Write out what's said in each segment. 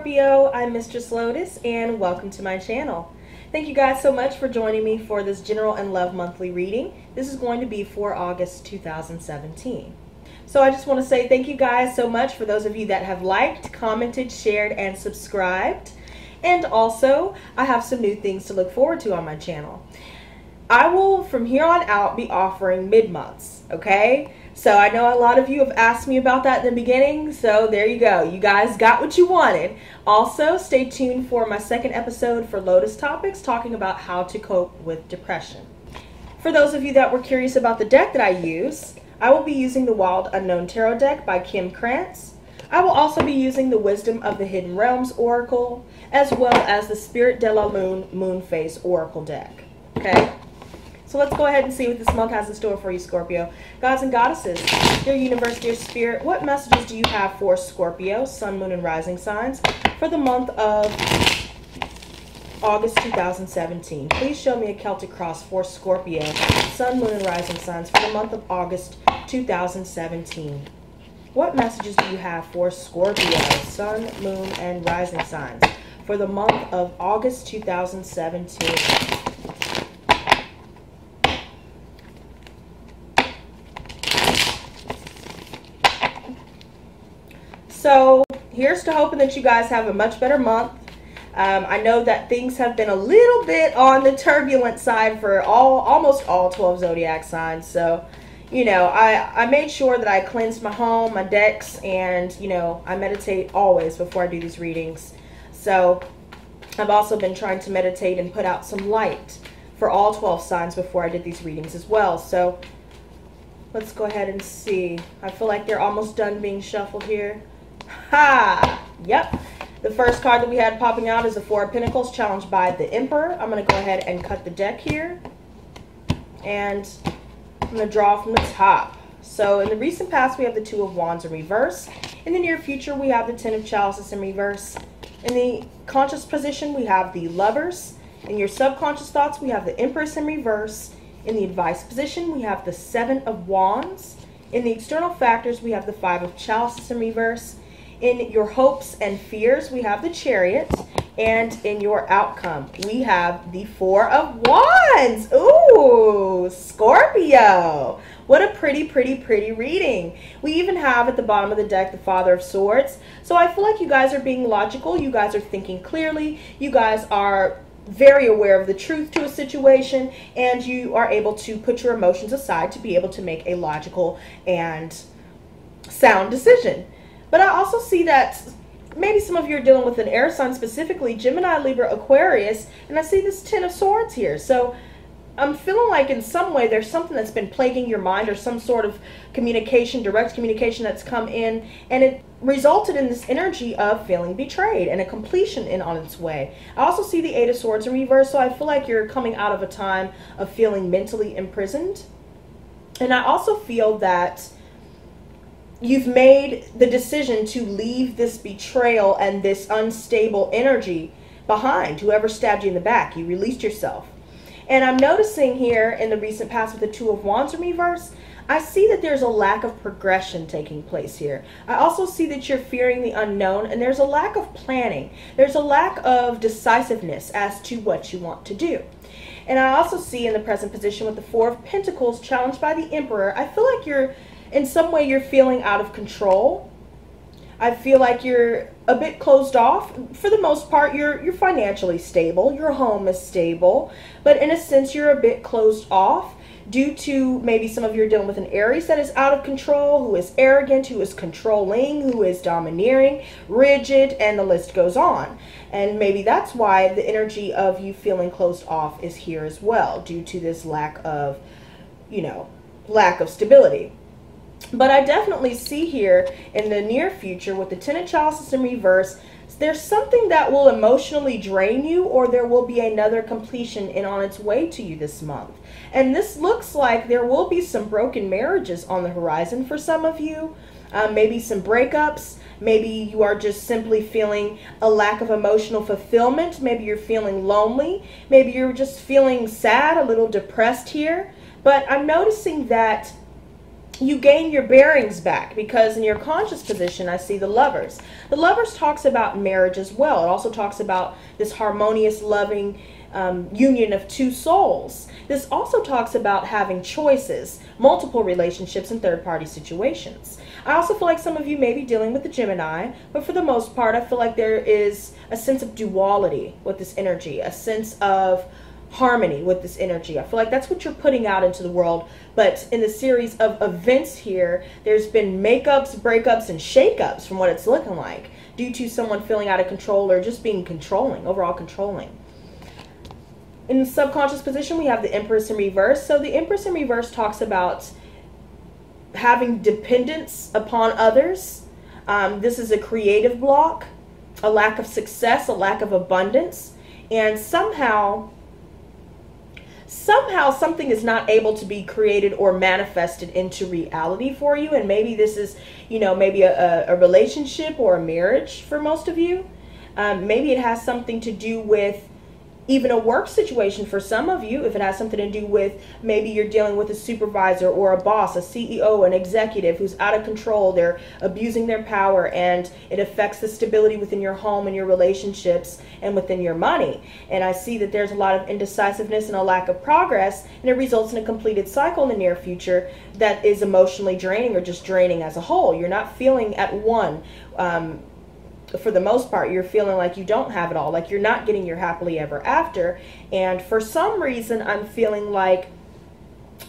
Scorpio, I'm Mistress Lotus and welcome to my channel. Thank you guys so much for joining me for this general and love monthly reading. This is going to be for August 2017. So I just want to say thank you guys so much for those of you that have liked, commented, shared, and subscribed. And also, I have some new things to look forward to on my channel. I will, from here on out, be offering mid-months, okay? So I know a lot of you have asked me about that in the beginning, so there you go. You guys got what you wanted. Also, stay tuned for my second episode for Lotus topics, talking about how to cope with depression. For those of you that were curious about the deck that I use, I will be using the Wild Unknown Tarot deck by Kim Krantz. I will also be using the Wisdom of the Hidden Realms Oracle, as well as the Spirit de la Lune Moon Phase Oracle deck, okay? So let's go ahead and see what this month has in store for you, Scorpio. Gods and goddesses, dear universe, dear spirit, what messages do you have for Scorpio, sun, moon, and rising signs for the month of August 2017? Please show me a Celtic cross for Scorpio, sun, moon, and rising signs for the month of August 2017. What messages do you have for Scorpio, sun, moon, and rising signs for the month of August 2017? So here's to hoping that you guys have a much better month. I know that things have been a little bit on the turbulent side for almost all 12 zodiac signs. So, you know, I made sure that I cleansed my home, my decks, and, you know, I meditate always before I do these readings. So I've also been trying to meditate and put out some light for all 12 signs before I did these readings as well. So let's go ahead and see. I feel like they're almost done being shuffled here. Ha! Yep. The first card that we had popping out is the Four of Pentacles, challenged by the Emperor. I'm going to go ahead and cut the deck here. And I'm going to draw from the top. So in the recent past, we have the Two of Wands in reverse. In the near future, we have the Ten of Chalices in reverse. In the conscious position, we have the Lovers. In your subconscious thoughts, we have the Empress in reverse. In the advice position, we have the Seven of Wands. In the external factors, we have the Five of Chalices in reverse. In your hopes and fears, we have the Chariot. And in your outcome, we have the Four of Wands. Ooh, Scorpio. What a pretty reading. We even have at the bottom of the deck the Father of Swords. So I feel like you guys are being logical. You guys are thinking clearly. You guys are very aware of the truth to a situation. And you are able to put your emotions aside to be able to make a logical and sound decision. But I also see that maybe some of you are dealing with an air sign, specifically Gemini, Libra, Aquarius, and I see this Ten of Swords here. So I'm feeling like in some way there's something that's been plaguing your mind, or some sort of communication, direct communication that's come in, and it resulted in this energy of feeling betrayed and a completion on its way. I also see the Eight of Swords in reverse, so I feel like you're coming out of a time of feeling mentally imprisoned. And I also feel that you've made the decision to leave this betrayal and this unstable energy behind. Whoever stabbed you in the back, you released yourself. And I'm noticing here in the recent past with the Two of Wands in reverse, I see that there's a lack of progression taking place here. I also see that you're fearing the unknown, and there's a lack of planning. There's a lack of decisiveness as to what you want to do. And I also see in the present position with the Four of Pentacles, challenged by the Emperor, I feel like in some way you're feeling out of control. I feel like you're a bit closed off. For the most part, you're financially stable. Your home is stable. But in a sense, you're a bit closed off due to maybe some of you are dealing with an Aries that is out of control, who is arrogant, who is controlling, who is domineering, rigid, and the list goes on. And maybe that's why the energy of you feeling closed off is here as well, due to this lack of, you know, lack of stability. But I definitely see here in the near future with the Ten of Chalices in reverse, there's something that will emotionally drain you, or there will be another completion on its way to you this month. And this looks like there will be some broken marriages on the horizon for some of you. Maybe some breakups. Maybe you are just simply feeling a lack of emotional fulfillment. Maybe you're feeling lonely. Maybe you're just feeling sad, a little depressed here. But I'm noticing that you gain your bearings back, because in your conscious position, I see the Lovers. The Lovers talks about marriage as well. It also talks about this harmonious, loving union of two souls. This also talks about having choices, multiple relationships, and third-party situations. I also feel like some of you may be dealing with the Gemini, but for the most part, I feel like there is a sense of duality with this energy, a sense of harmony with this energy. I feel like that's what you're putting out into the world. But in the series of events here, there's been makeups, breakups, and shakeups from what it's looking like, due to someone feeling out of control or just being controlling, overall controlling. In the subconscious position, we have the Empress in reverse. So the Empress in reverse talks about having dependence upon others. This is a creative block, a lack of success, a lack of abundance, and somehow something is not able to be created or manifested into reality for you. And maybe this is, you know, maybe a relationship or a marriage for most of you. Maybe it has something to do with even a work situation for some of you. If it has something to do with, maybe you're dealing with a supervisor or a boss, a CEO, an executive who's out of control. They're abusing their power, and it affects the stability within your home and your relationships and within your money. And I see that there's a lot of indecisiveness and a lack of progress, and it results in a completed cycle in the near future that is emotionally draining, or just draining as a whole. You're not feeling at one. For the most part, you're feeling like you don't have it all, like you're not getting your happily ever after. And for some reason, I'm feeling like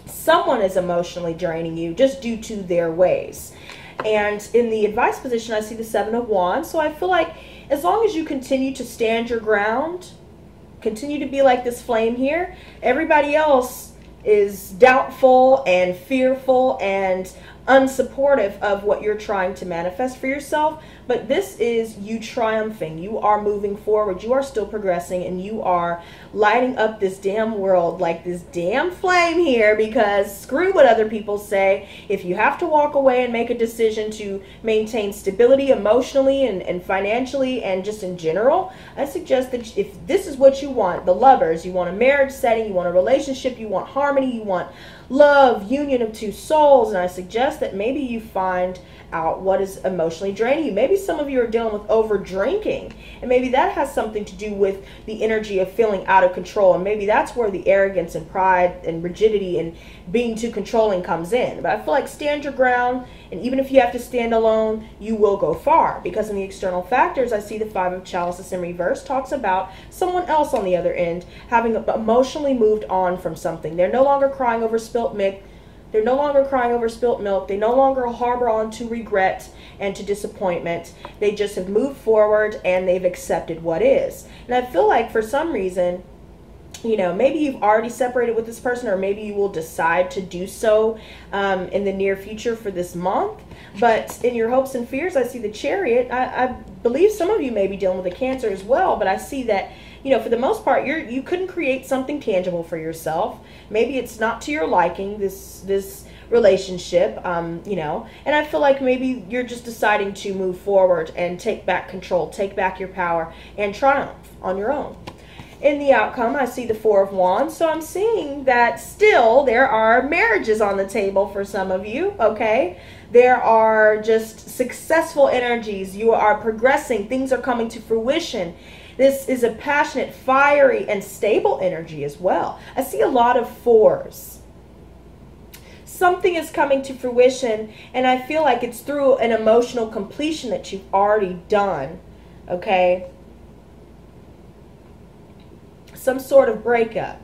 someone is emotionally draining you just due to their ways. And in the advice position, I see the Seven of Wands. So I feel like as long as you continue to stand your ground, continue to be like this flame here, everybody else is doubtful and fearful and unsupportive of what you're trying to manifest for yourself. But this is you triumphing. You are moving forward. You are still progressing, and you are lighting up this damn world like this damn flame here, because screw what other people say. If you have to walk away and make a decision to maintain stability emotionally and financially and just in general, I suggest that if this is what you want, the Lovers, you want a marriage setting, you want a relationship, you want harmony, you want love, union of two souls, and I suggest that maybe you find out what is emotionally draining you. Maybe some of you are dealing with over drinking, and maybe that has something to do with the energy of feeling out of control, and maybe that's where the arrogance and pride and rigidity and being too controlling comes in. But I feel like stand your ground, and even if you have to stand alone, you will go far, because in the external factors, I see the Five of Chalices in reverse talks about someone else on the other end having emotionally moved on from something. They're no longer crying over spilt milk. They're no longer crying over spilt milk. They no longer harbor on to regret and to disappointment. They just have moved forward, and they've accepted what is. And I feel like for some reason, you know, maybe you've already separated with this person, or maybe you will decide to do so in the near future for this month. But in your hopes and fears, I see the Chariot. I believe some of you may be dealing with a Cancer as well, but I see that, you know, for the most part, you couldn't create something tangible for yourself. Maybe it's not to your liking, this relationship, you know, and I feel like maybe you're just deciding to move forward and take back control, take back your power, and triumph on your own. In the outcome, I see the Four of Wands. So I'm seeing that still there are marriages on the table for some of you, okay? There are just successful energies. You are progressing. Things are coming to fruition. This is a passionate, fiery, and stable energy as well. I see a lot of fours. Something is coming to fruition, and I feel like it's through an emotional completion that you've already done, okay? Some sort of breakup.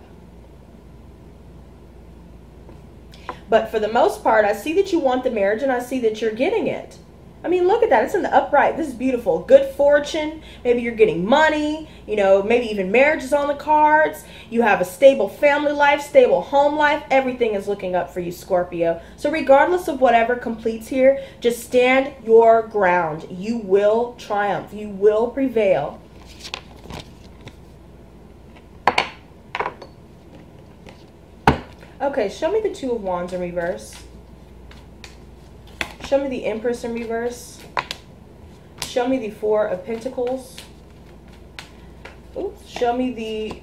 But for the most part, I see that you want the marriage, and I see that you're getting it. I mean, look at that. It's in the upright. This is beautiful. Good fortune. Maybe you're getting money. You know, maybe even marriage is on the cards. You have a stable family life, stable home life. Everything is looking up for you, Scorpio. So regardless of whatever completes here, just stand your ground. You will triumph. You will prevail. Okay, show me the Two of Wands in reverse. Show me the Empress in reverse. Show me the Four of Pentacles. Oops. Show me the...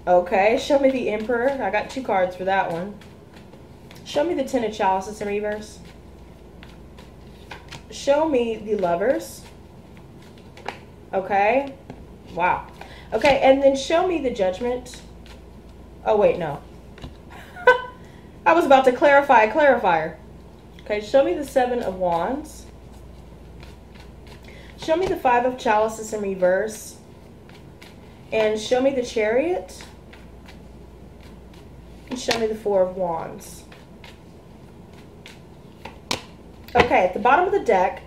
Okay, show me the Emperor. I got two cards for that one. Show me the Ten of Chalices in reverse. Show me the Lovers. Okay. Wow. Okay, and then show me the Judgment. Oh, wait, no. I was about to clarify a clarifier. Okay, show me the Seven of Wands. Show me the Five of Chalices in reverse. And show me the Chariot. And show me the Four of Wands. Okay, at the bottom of the deck,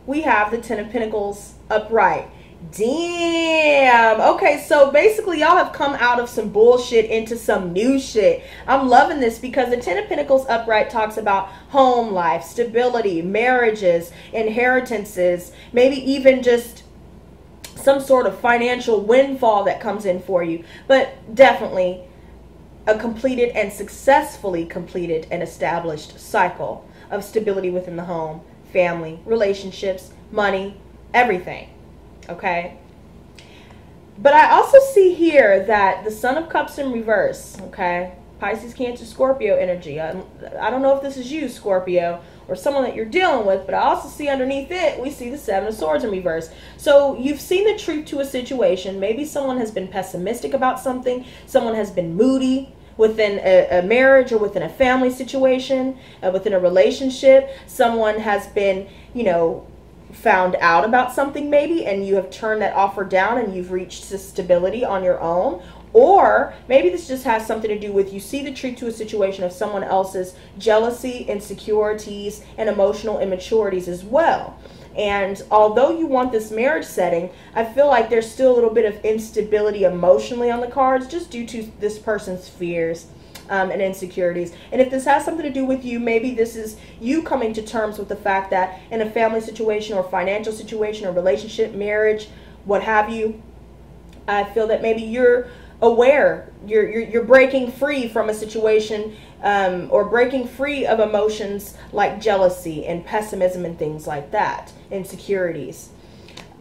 we have the Ten of Pentacles upright. Damn. Okay, so basically y'all have come out of some bullshit into some new shit. I'm loving this because the Ten of Pentacles upright talks about home life, stability, marriages, inheritances, maybe even just some sort of financial windfall that comes in for you. But definitely a completed and successfully completed and established cycle of stability within the home, family, relationships, money, everything. Okay, but I also see here that the Sun of Cups in reverse. Okay, Pisces, Cancer, Scorpio energy. I don't know if this is you, Scorpio, or someone that you're dealing with, but I also see underneath it, we see the Seven of Swords in reverse. So you've seen the truth to a situation. Maybe someone has been pessimistic about something. Someone has been moody within a marriage or within a family situation, within a relationship. Someone has been, you know, found out about something maybe, and you have turned that offer down and you've reached stability on your own. Or maybe this just has something to do with you see the truth to a situation of someone else's jealousy, insecurities, and emotional immaturities as well. And although you want this marriage setting, I feel like there's still a little bit of instability emotionally on the cards just due to this person's fears and insecurities. And if this has something to do with you, maybe this is you coming to terms with the fact that in a family situation or financial situation or relationship, marriage, what have you, I feel that maybe you're aware, you're breaking free from a situation or breaking free of emotions like jealousy and pessimism and things like that, insecurities.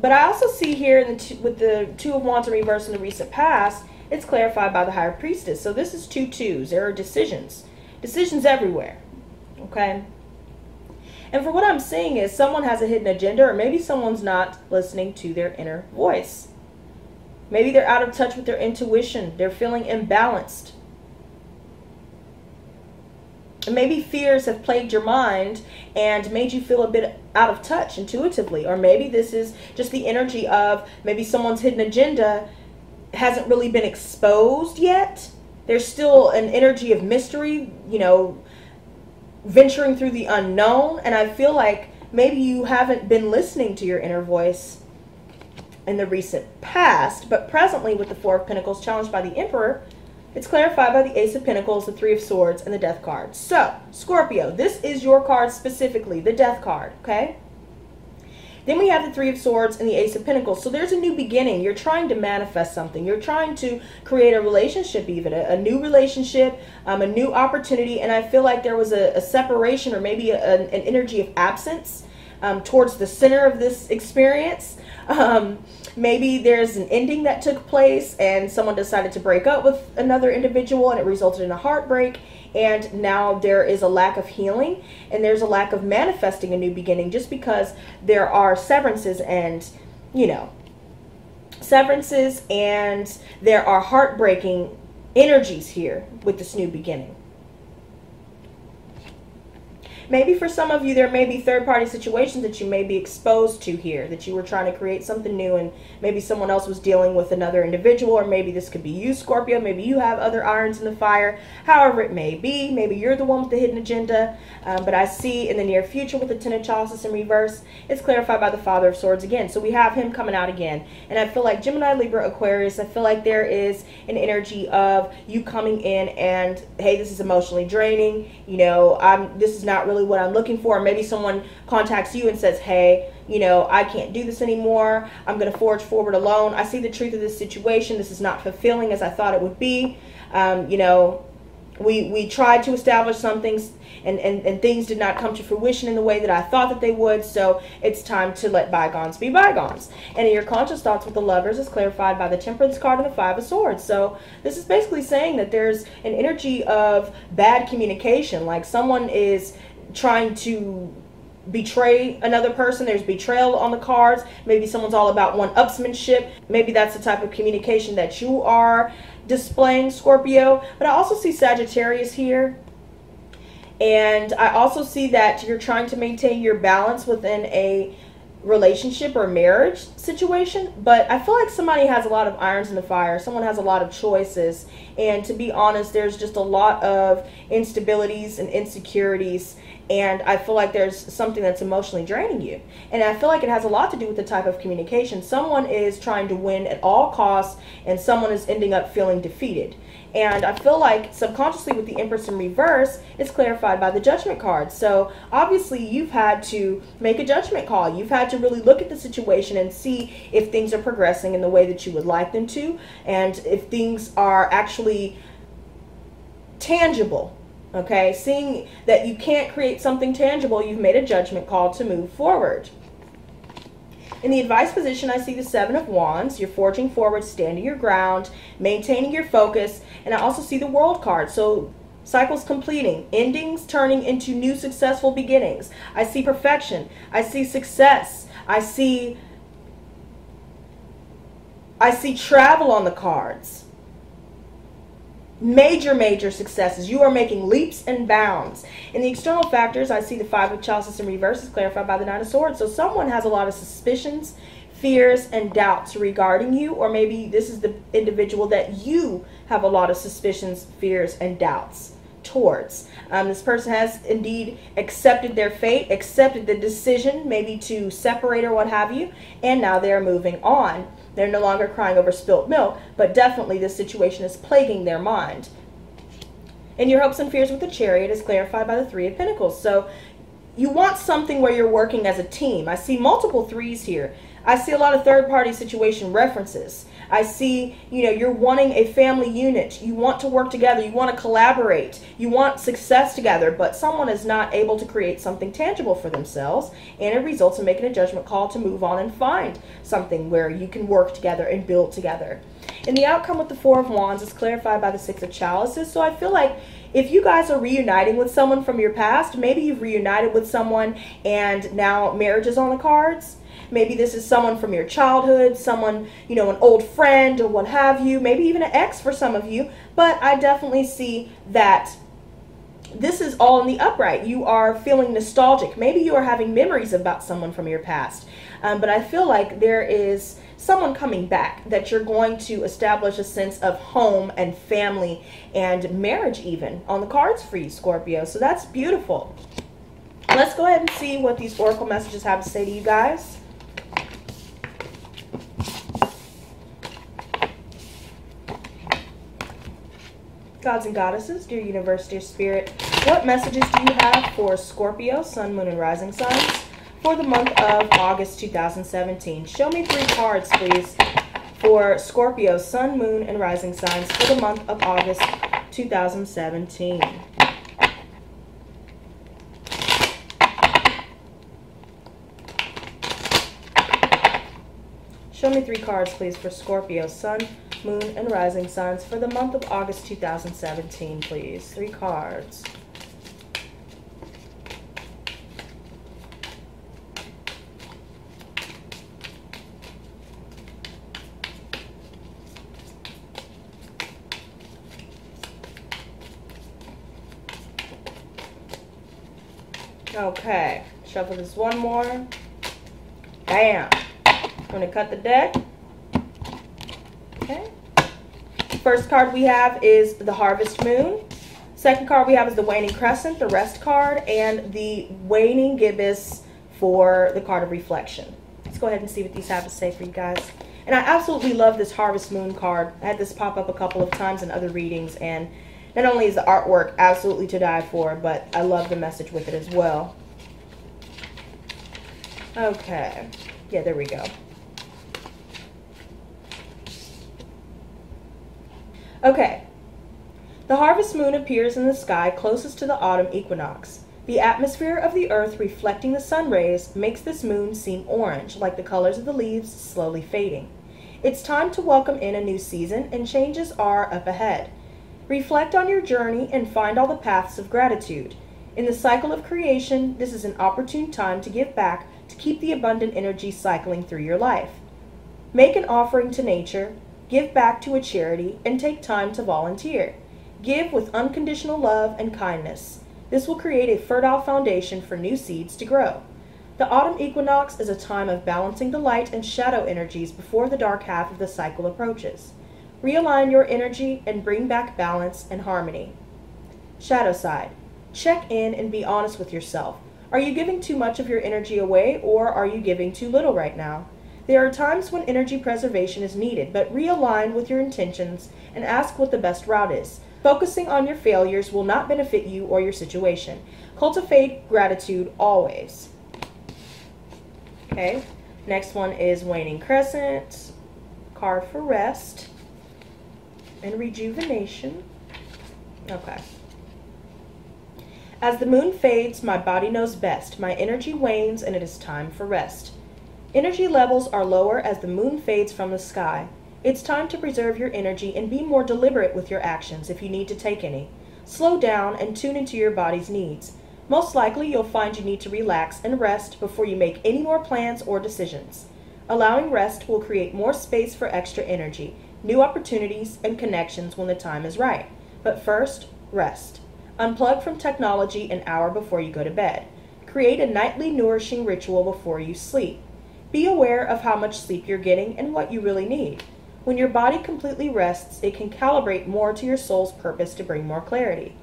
But I also see here with the Two of Wands in reverse in the recent past, it's clarified by the Higher Priestess. So this is 2 twos. There are decisions everywhere. Okay. And for what I'm seeing is someone has a hidden agenda, or maybe someone's not listening to their inner voice. Maybe they're out of touch with their intuition. They're feeling imbalanced. And maybe fears have plagued your mind and made you feel a bit out of touch intuitively. Or maybe this is just the energy of maybe someone's hidden agenda hasn't really been exposed yet. There's still an energy of mystery, you know, venturing through the unknown. And I feel like maybe you haven't been listening to your inner voice in the recent past, but presently with the Four of Pentacles challenged by the Emperor, it's clarified by the Ace of Pentacles, the Three of Swords, and the Death card. So, Scorpio, this is your card specifically, the Death card, okay? Then we have the Three of Swords and the Ace of Pentacles. So there's a new beginning. You're trying to manifest something. You're trying to create a relationship even, a new relationship, a new opportunity. And I feel like there was a separation or maybe an energy of absence towards the center of this experience. Maybe there's an ending that took place and someone decided to break up with another individual and it resulted in a heartbreak. And now there is a lack of healing and there's a lack of manifesting a new beginning just because there are severances and, you know, severances and there are heartbreaking energies here with this new beginning. Maybe for some of you, there may be third-party situations that you may be exposed to here, that you were trying to create something new and maybe someone else was dealing with another individual, or maybe this could be you, Scorpio. Maybe you have other irons in the fire. However it may be, maybe you're the one with the hidden agenda. But I see in the near future with the Ten of Chalices in reverse, it's clarified by the Father of Swords again. So we have him coming out again. And I feel like Gemini, Libra, Aquarius, I feel like there is an energy of you coming in and, hey, this is emotionally draining. You know, this is not really what I'm looking for. Maybe someone contacts you and says, hey, you know, I can't do this anymore. I'm going to forge forward alone. I see the truth of this situation. This is not fulfilling as I thought it would be. You know, We tried to establish some things, and things did not come to fruition in the way that I thought that they would, so it's time to let bygones be bygones. And in your conscious thoughts with the Lovers is clarified by the Temperance card and the Five of Swords. So this is basically saying that there's an energy of bad communication, like someone is trying to betray another person. There's betrayal on the cards. Maybe someone's all about one-upsmanship. Maybe that's the type of communication that you are displaying, Scorpio. But I also see Sagittarius here, and I also see that you're trying to maintain your balance within a relationship or marriage situation. But I feel like somebody has a lot of irons in the fire. Someone has a lot of choices, and to be honest, there's just a lot of instabilities and insecurities, and I feel like there's something that's emotionally draining you. And I feel like it has a lot to do with the type of communication. Someone is trying to win at all costs, and someone is ending up feeling defeated. And I feel like subconsciously with the Empress in reverse, it's clarified by the Judgment card. So obviously you've had to make a judgment call. You've had to really look at the situation and see if things are progressing in the way that you would like them to, and if things are actually tangible. Okay, seeing that you can't create something tangible, you've made a judgment call to move forward. In the advice position, I see the Seven of Wands. You're forging forward, standing your ground, maintaining your focus, and I also see the World card. So cycles completing, endings turning into new successful beginnings. I see perfection. I see success. I see travel on the cards. Major successes. You are making leaps and bounds. In the external factors, I see the Five of Chalices in reverse is clarified by the Nine of Swords. So someone has a lot of suspicions, fears, and doubts regarding you, or maybe this is the individual that you have a lot of suspicions, fears, and doubts towards. This person has indeed accepted their fate, accepted the decision maybe to separate or what have you, and now they're moving on. They're no longer crying over spilt milk, but definitely this situation is plaguing their mind. And your hopes and fears with the Chariot is clarified by the Three of Pentacles. So you want something where you're working as a team. I see multiple threes here. I see a lot of third-party situation references. I see, you're wanting a family unit. You want to work together. You want to collaborate. You want success together, but someone is not able to create something tangible for themselves, and it results in making a judgment call to move on and find something where you can work together and build together. And the outcome with the Four of Wands is clarified by the Six of Chalices. So I feel like if you guys are reuniting with someone from your past, maybe you've reunited with someone and now marriage is on the cards. Maybe this is someone from your childhood, someone, an old friend or what have you, maybe even an ex for some of you. But I definitely see that this is all in the upright. You are feeling nostalgic. Maybe you are having memories about someone from your past. But I feel like there is someone coming back, that you're going to establish a sense of home and family and marriage even on the cards for you, Scorpio. So that's beautiful. Let's go ahead and see what these oracle messages have to say to you guys. Gods and goddesses, dear universe, dear spirit, what messages do you have for Scorpio, sun, moon, and rising signs for the month of August 2017? Show me 3 cards, please, for Scorpio, sun, moon, and rising signs for the month of August 2017. Show me 3 cards, please, for Scorpio, sun, moon, and rising signs for the month of August 2017, please. 3 cards. Okay, shuffle this one more. Bam. I'm going to cut the deck. Okay. First card we have is the Harvest Moon. Second card we have is the Waning Crescent, the Rest card, and the Waning Gibbous for the card of Reflection. Let's go ahead and see what these have to say for you guys. And I absolutely love this Harvest Moon card. I had this pop up a couple of times in other readings, and not only is the artwork absolutely to die for, but I love the message with it as well. Okay. Yeah, there we go. Okay. The harvest moon appears in the sky closest to the autumn equinox. The atmosphere of the earth reflecting the sun rays makes this moon seem orange, like the colors of the leaves slowly fading. It's time to welcome in a new season, and changes are up ahead. Reflect on your journey and find all the paths of gratitude. In the cycle of creation, this is an opportune time to give back to keep the abundant energy cycling through your life. Make an offering to nature, give back to a charity, and take time to volunteer. Give with unconditional love and kindness. This will create a fertile foundation for new seeds to grow. The autumn equinox is a time of balancing the light and shadow energies before the dark half of the cycle approaches. Realign your energy and bring back balance and harmony. Shadow side. Check in and be honest with yourself. Are you giving too much of your energy away, or are you giving too little right now? There are times when energy preservation is needed, but realign with your intentions and ask what the best route is. Focusing on your failures will not benefit you or your situation. Cultivate gratitude always. Okay, next one is waning crescent, card for rest and rejuvenation. Okay. As the moon fades, my body knows best. My energy wanes and it is time for rest. Energy levels are lower as the moon fades from the sky. It's time to preserve your energy and be more deliberate with your actions if you need to take any. Slow down and tune into your body's needs. Most likely you'll find you need to relax and rest before you make any more plans or decisions. Allowing rest will create more space for extra energy, new opportunities, and connections when the time is right. But first, rest. Unplug from technology an hour before you go to bed. Create a nightly nourishing ritual before you sleep. Be aware of how much sleep you're getting and what you really need. When your body completely rests, it can calibrate more to your soul's purpose to bring more clarity.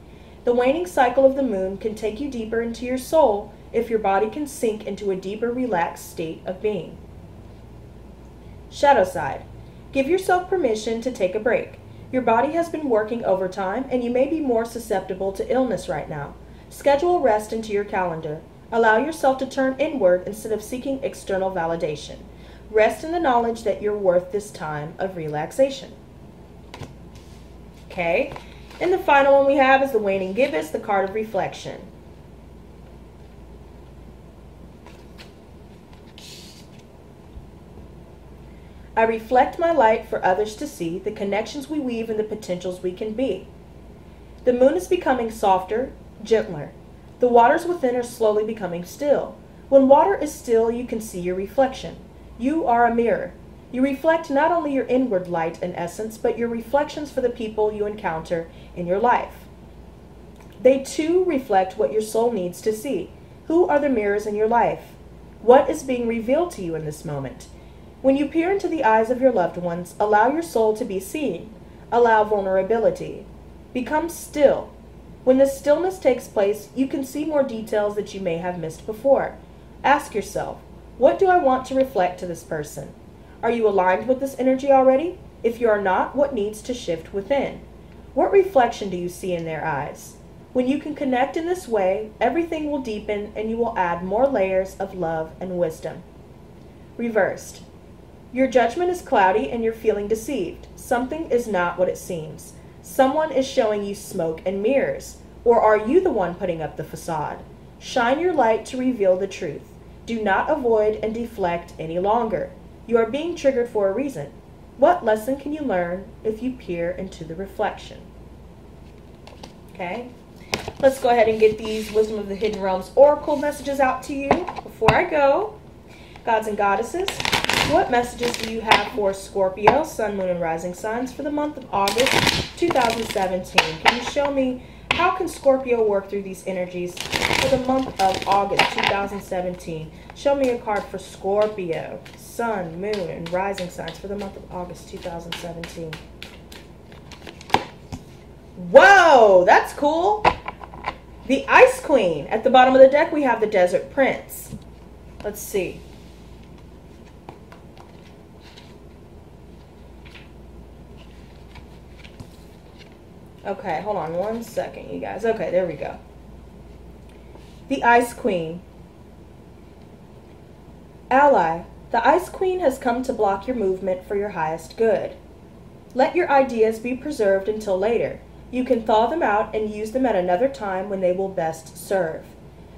The waning cycle of the moon can take you deeper into your soul if your body can sink into a deeper, relaxed state of being. Shadow side. Give yourself permission to take a break. Your body has been working overtime, and you may be more susceptible to illness right now. Schedule rest into your calendar. Allow yourself to turn inward instead of seeking external validation. Rest in the knowledge that you're worth this time of relaxation. Okay, and the final one we have is the waning gibbous, the card of reflection. I reflect my light for others to see, the connections we weave and the potentials we can be. The moon is becoming softer, gentler. The waters within are slowly becoming still. When water is still, you can see your reflection. You are a mirror. You reflect not only your inward light and essence, but your reflections for the people you encounter in your life. They too reflect what your soul needs to see. Who are the mirrors in your life? What is being revealed to you in this moment? When you peer into the eyes of your loved ones, allow your soul to be seen. Allow vulnerability. Become still. When the stillness takes place, you can see more details that you may have missed before. Ask yourself, what do I want to reflect to this person? Are you aligned with this energy already? If you are not, what needs to shift within? What reflection do you see in their eyes? When you can connect in this way, everything will deepen and you will add more layers of love and wisdom. Reversed. Your judgment is cloudy and you're feeling deceived. Something is not what it seems. Someone is showing you smoke and mirrors. Or are you the one putting up the facade? Shine your light to reveal the truth. Do not avoid and deflect any longer. You are being triggered for a reason. What lesson can you learn if you peer into the reflection? Okay, let's go ahead and get these Wisdom of the Hidden Realms Oracle messages out to you. Before I go, gods and goddesses, what messages do you have for Scorpio, Sun, Moon, and Rising signs for the month of August 2017? Can you show me how can Scorpio work through these energies for the month of August 2017? Show me a card for Scorpio, Sun, Moon, and Rising signs for the month of August 2017. Whoa, that's cool. The Ice Queen. At the bottom of the deck, we have the Desert Prince. Let's see. Okay, hold on one second, you guys. Okay, there we go. The Ice Queen. Ally, the Ice Queen has come to block your movement for your highest good. Let your ideas be preserved until later. You can thaw them out and use them at another time when they will best serve.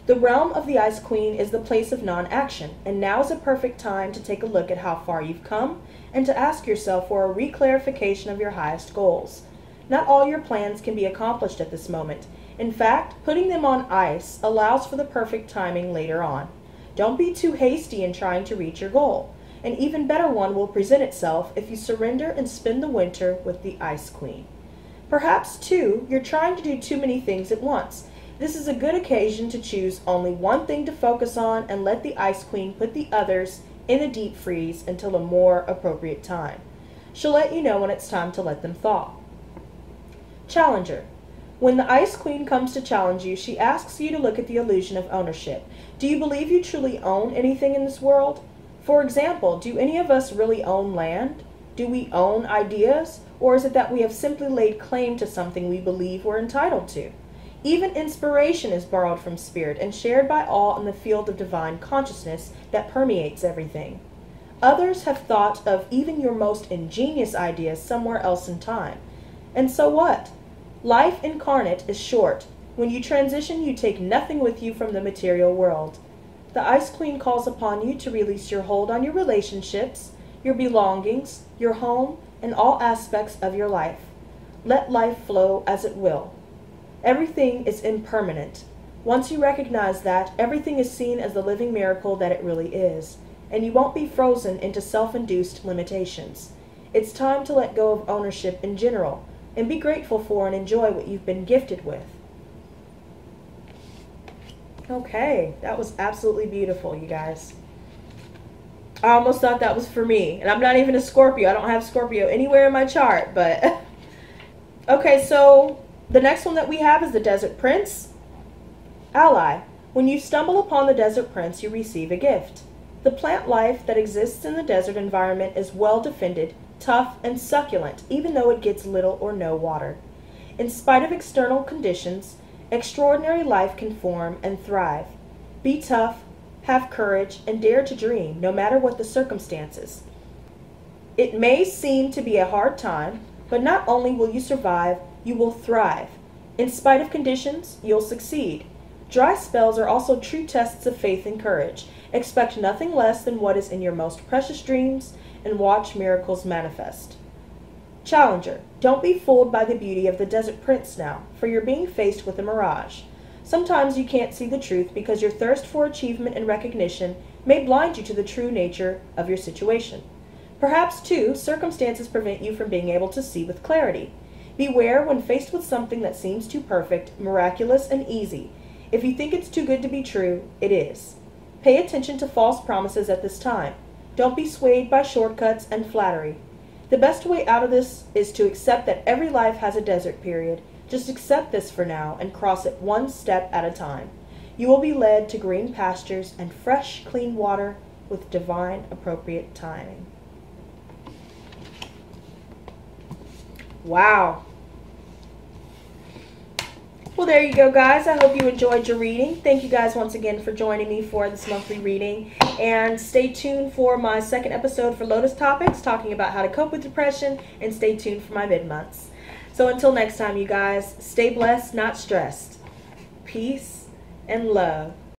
The realm of the Ice Queen is the place of non-action, and now is a perfect time to take a look at how far you've come and to ask yourself for a reclarification of your highest goals. Not all your plans can be accomplished at this moment. In fact, putting them on ice allows for the perfect timing later on. Don't be too hasty in trying to reach your goal. An even better one will present itself if you surrender and spend the winter with the Ice Queen. Perhaps, too, you're trying to do too many things at once. This is a good occasion to choose only one thing to focus on and let the Ice Queen put the others in a deep freeze until a more appropriate time. She'll let you know when it's time to let them thaw. Challenger. When the Ice Queen comes to challenge you, she asks you to look at the illusion of ownership. Do you believe you truly own anything in this world? For example, do any of us really own land? Do we own ideas? Or is it that we have simply laid claim to something we believe we're entitled to? Even inspiration is borrowed from spirit and shared by all in the field of divine consciousness that permeates everything. Others have thought of even your most ingenious ideas somewhere else in time. And so what? Life incarnate is short. When you transition, you take nothing with you from the material world. The Ice Queen calls upon you to release your hold on your relationships, your belongings, your home, and all aspects of your life. Let life flow as it will. Everything is impermanent. Once you recognize that, everything is seen as the living miracle that it really is, and you won't be frozen into self-induced limitations. It's time to let go of ownership in general, and be grateful for and enjoy what you've been gifted with. Okay, that was absolutely beautiful, you guys. I almost thought that was for me, and I'm not even a Scorpio. I don't have Scorpio anywhere in my chart, but okay, so the next one that we have is the Desert Prince. Ally. When you stumble upon the Desert Prince, you receive a gift. The plant life that exists in the desert environment is well defended, tough, and succulent, even though it gets little or no water. In spite of external conditions, extraordinary life can form and thrive. Be tough, have courage, and dare to dream, no matter what the circumstances. It may seem to be a hard time, but not only will you survive, you will thrive. In spite of conditions, you'll succeed. Dry spells are also true tests of faith and courage. Expect nothing less than what is in your most precious dreams and watch miracles manifest. Challenger. Don't be fooled by the beauty of the Desert Prince now, for you're being faced with a mirage. Sometimes you can't see the truth because your thirst for achievement and recognition may blind you to the true nature of your situation. Perhaps, too, circumstances prevent you from being able to see with clarity. Beware when faced with something that seems too perfect, miraculous, and easy. If you think it's too good to be true, it is. Pay attention to false promises at this time. Don't be swayed by shortcuts and flattery. The best way out of this is to accept that every life has a desert period. Just accept this for now and cross it one step at a time. You will be led to green pastures and fresh, clean water with divine, appropriate timing. Wow. Well, there you go, guys. I hope you enjoyed your reading. Thank you guys once again for joining me for this monthly reading. And stay tuned for my second episode for Lotus Topics, talking about how to cope with depression. And stay tuned for my mid-months. So until next time, you guys, stay blessed, not stressed. Peace and love.